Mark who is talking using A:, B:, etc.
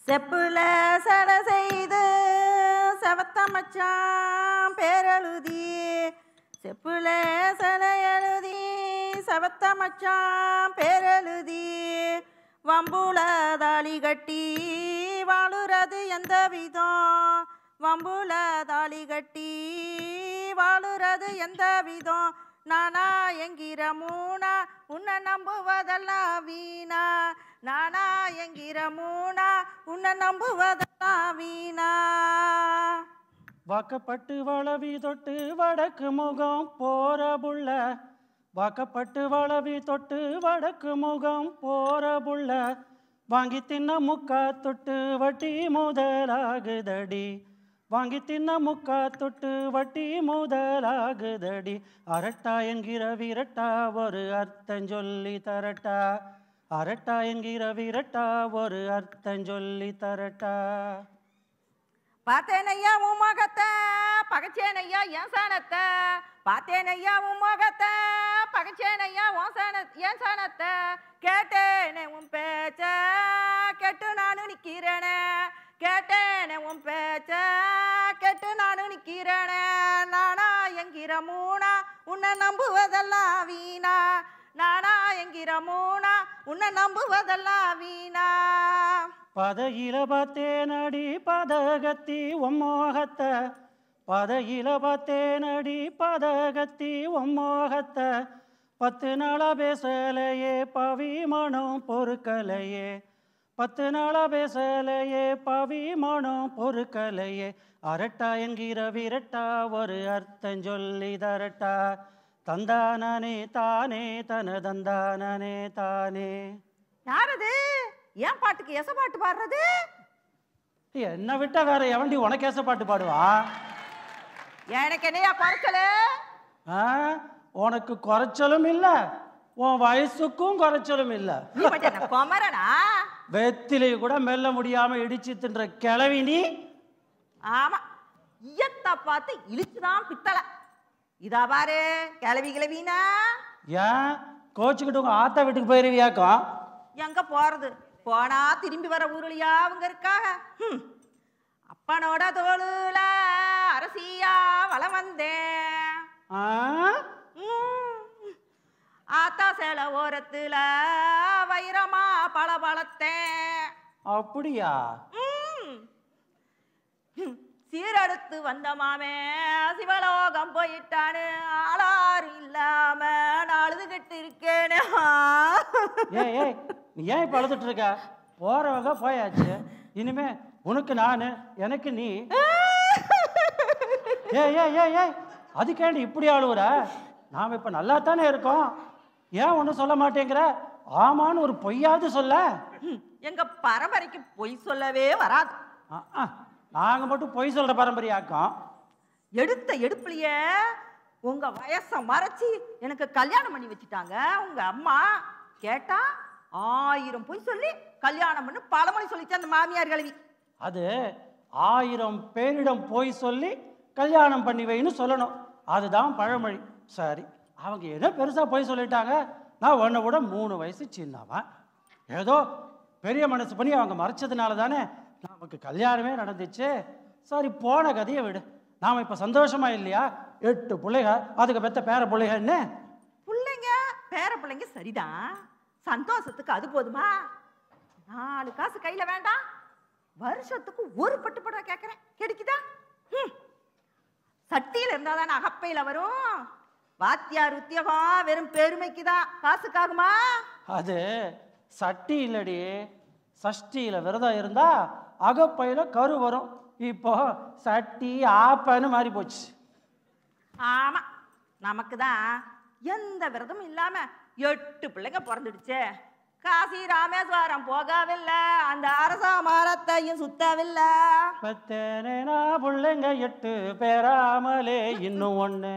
A: செப்புல சடை செய்து செவத்த மச்சான் பேரெழுதி செப்புல சடை எழுதி செவத்த மச்சான் பேரெழுதி வம்புல தாலி கட்டி வாழுறது எந்த விதம் வம்புல தாலி கட்டி வாழுறது எந்த விதம் நானா என்கிற மூனா உன்னை நம்புவதெல்லாம் வீணா நானா என்கிற மூனா உன்னை நம்புவதெல்லாம் வீணா
B: வாக்கப்பட்டு வளவி தொட்டு வடக்கு முகம் போற புள்ள வாக்கப்பட்டு வளவி தொட்டு வடக்கு முகம் போற புள்ள வாங்கி தின்ன முக்கா தொட்டு வட்டி முதலாகுதடி வாங்கி தின்ன முக்கா தொட்டு வட்டி முதலாகுதடி அரட்டா என்கிற விரட்டா ஒரு அர்த்தம் சொல்லி தரட்டா அரட்டா என்கிற விரட்டா ஒரு அர்த்தம் சொல்லி தரட்டா
A: பார்த்தேனையா உன் முகத்தை பகச்சேனையா என் சாணத்தை பார்த்தேனையா உன் முகத்தை பகச்சேனையா என் சாணத்தை கேட்டேனே உன் பேச்ச கேட்டு நானும் நிற்கிறேனே கேட்டேனே உன் பேச்ச கேட்டு நானும் நிற்கிறேனே நானா என்கிற மூனா உன்னை நம்புவதெல்லாம் வீணா நானா என்கிற மூனா உன்னை நம்புவதெல்லாம் வீணா
B: பதையில பார்த்தேனடி பதகத்தி ஒம்மோகத்தை பதையில பார்த்தேனடி பதகத்தி ஒம்மோகத்தை 10 நாளா பேசலையே பவி மனம் பொறுக்கலையே 10 நாளா பேசலையே பவி மனம் பொறுக்கலையே அரட்டா என்கிற விரட்டா ஒரு அர்த்தம் சொல்லி தரட்டா தந்தானே தானே தன தந்தானே தானே
A: யாரது ஏன் பாட்டுக்கு எச பாட்டு பாடுறது
B: என்ன விட்டா வேற எவண்டி உனக்கு எச பாட்டு பாடுவா
A: எனக்கு என்னையா குறைச்சலு
B: உனக்கு குறைச்சலும் இல்ல உன் வயசுக்கும் குறைச்சலும் இல்ல
A: குமரனா
B: வெத்திலை கூட மெல்ல முடியாம இடிச்சு தின்ற கிளவி நீ
A: ஆமா இயத்த பார்த்து இழிச்சுதான் பித்தளை இதா பாரு கிளவி கிளவினா
B: ஏன் கோச்சுக்கிட்டு உங்க ஆத்தா வீட்டுக்கு போயிருவியாக்கும்
A: எங்க போறது போனா திரும்பி வர ஊருலையா அவங்க இருக்காக அப்பனோட தோளுல அரசியா வளம் வந்தேன் ஆத்தா சேல ஓரத்துல வைரமா பல பழத்தேன்
B: அப்படியா
A: சீரடுத்து வந்த மாமே சிவலோகம் போயிட்டானு ஆளாறு இல்லாம நான் அழுதுகிட்டு இருக்கேனே
B: நீ ஏன் இப்ப அழுதுட்டு இருக்க போறவங்க போயாச்சு இனிமே உனக்கு நானு எனக்கு நீ அதுக்கேண்டி இப்படி அழுவுற நாம இப்ப நல்லா தானே இருக்கோம் ஏன் ஒன்னும் சொல்ல மாட்டேங்கிற ஆமான்னு ஒரு பொய்யாவது சொல்ல
A: எங்க பரம்பரைக்கு பொய் சொல்லவே வராது
B: நாங்க மட்டும் பொய் சொல்ற பரம்பரையாக்கம்
A: எடுத்த எடுப்புலயே உங்க வயசை மறைச்சி எனக்கு கல்யாணம் பண்ணி வச்சுட்டாங்க உங்க அம்மா கேட்டா 1000 பொய் சொல்லி கல்யாணம் பண்ணி பழமொழி சொல்லிச்சு அந்த மாமியார் கல்வி
B: அது 1000 பேரிடம் போய் சொல்லி கல்யாணம் பண்ணி வைன்னு சொல்லணும் அதுதான் பழமொழி சரி அவங்க ஏதோ பெருசா போய் சொல்லிட்டாங்க நான் உன்னை விட 3 வயசு சின்னவன் ஏதோ பெரிய மனசு பண்ணி அவங்க மறைச்சதுனால தானே நமக்கு கல்யாணமே நடந்துச்சு சரி போன கதையை விடு நாம இப்ப சந்தோஷமா இல்லையா 8 பிள்ளைங்க அதுக்கு பெத்த பேர பிள்ளைங்க என்ன
A: பிள்ளைங்க பேர பிள்ளைங்க சரிதான் சந்தோஷத்துக்கு அது போதுமா 4 காசு கையில வேண்டாம் வருஷத்துக்கு ஒரு பட்டு பட கேட்கறேன் கிடைக்குதா சட்டியில இருந்தாதானே அகப்பையில வரும் வாத்தியார் உத்தியோகம் வெறும் பெருமைக்குதான் காசுக்காகுமா
B: அது சட்டி இல்லடி சஷ்டியில விரதம் இருந்தா அகப்பையில கரு வரும் இப்போ சட்டி ஆப்பன்னு மாறி போச்சு
A: ஆமா நமக்கு தான் எந்த விரதமும் இல்லாம 8 பிள்ளைங்க பிறந்துடுச்சு காசி ராமேஸ்வரம் போகவில்லை அந்த அரச மரத்தையும் சுத்தவில்லை
B: பத்தேனா பிள்ளைங்க 8 பேராமலே இன்னும் ஒண்ணு